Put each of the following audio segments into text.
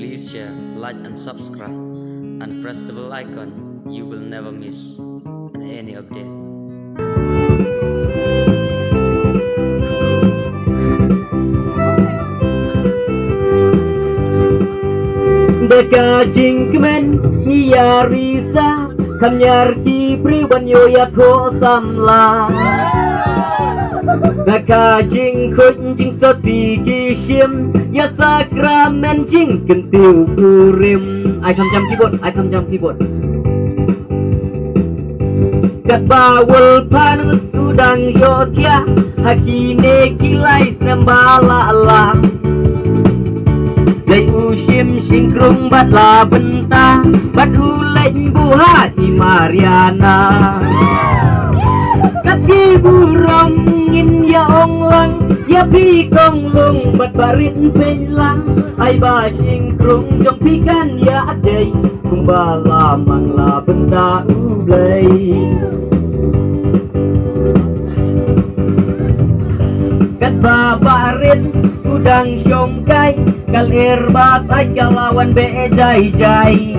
Please share, like and subscribe and press the bell icon. You will never miss any update. Deka jingkmen hiya risa kamnyar ki priwanyo ya tho samla Deka jing khut jing soti ki shim ya sakramen jing kentiu kurim ai không chăm keyboard kat bawul pan sudang yotia hakine kilais nambala Allah Dây u shim shing krung bat la benta bat u lệnh buha di Mariana Kaki burong ngin ya ong lang ya pi kong lung bat barit pen lang ai ba shing krung jong pikan ya adai kung bala mang la benta u blay Kat ba barit udang syongkai kal erbas ay kalawan be jai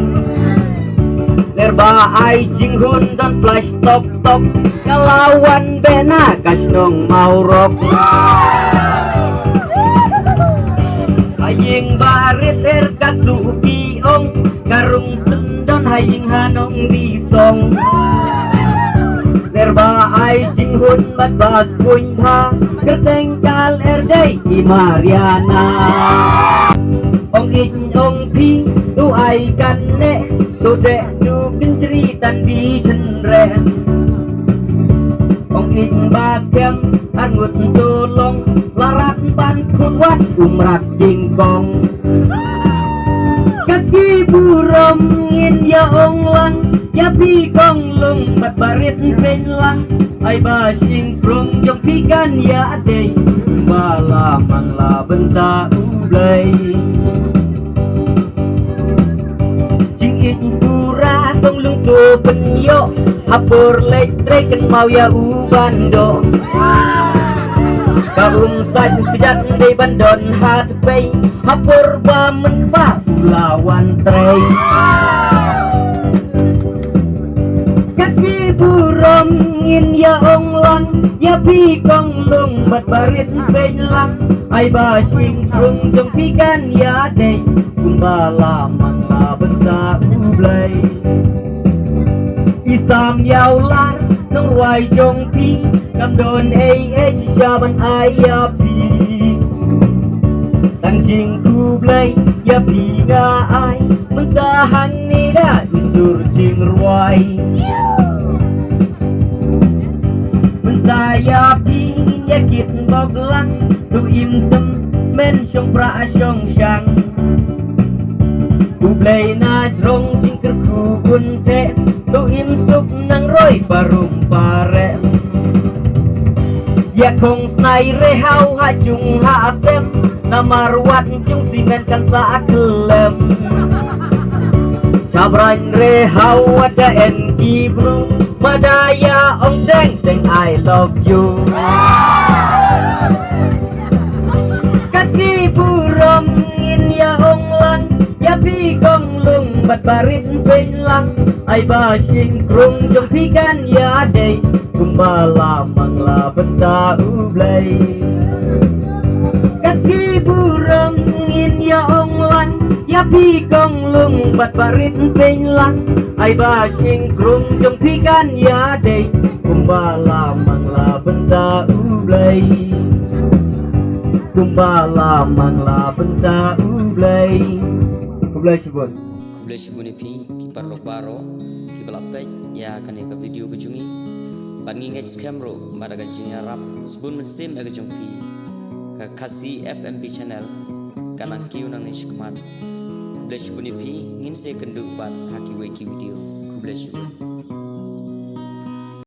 lerba ay jinghun dan flash top kalawan be na kasnong maurok aying barit kasuki ong karung sendon haying hanong disong lerba ay jinghun bat bas kuintha kerteng kal erdei i Mariana ong in ong pi tu ai kan ne tu de tu kentri tan bi chen re ong in bas kem an ngut tu long larat ban khut wat umrat jingkong kaki burom ngin ya ong lang ya pi kong lung bat barit pen lang ai ba shing krung jong pikan ya adei bala mang la benta ublay jing it pura tong lung tu penyo hapur letrek ken mau ya ubando kaum san kejat dei bandon hat pei hapur ba men pa lawan trei kaki burom ngin ya ong lang ya pi kong lung bat barit pen lang ai ba shing krung jong pikan ya dei kumbala mang la benta ublay isam yau lar nong wai jong pi kam don shaban ai ya pi tang jing ublay ya pi ga ai mentahan ni da sur jing ruai saya pingin yakit boglang tu im tem men syong pra syong syang ublay na jrong jingker ku unte tu im sup nang roy parum pare ya kong snai rehau hajung hasem namarwat jung simen kan sa aklem cabran rehau ada enki bro Madaya ong deng deng I love you Kaki burom ngin ya ong lang ya pi kong lung bat barit pen lang ai ba shing krung jong pikan ya dei kumbala mang la benta ublay Kaki burom ngin ya ong lang ya pi kong lung bat barit pen lang ai ba shing krung jong pikan ya dei kumbala mang la benta ublay kumbala mang la benta ublay Kublai shibun pi ki parlok baro ki balapek ya kan ka video kejungi bangi ngej kamero madaga jinya rap sebun mesim aga jongpi ka kasi FMB channel kanang kiu nang nishkmat Kublai shibun pi ngin se kenduk bat haki weki video Kublai shibun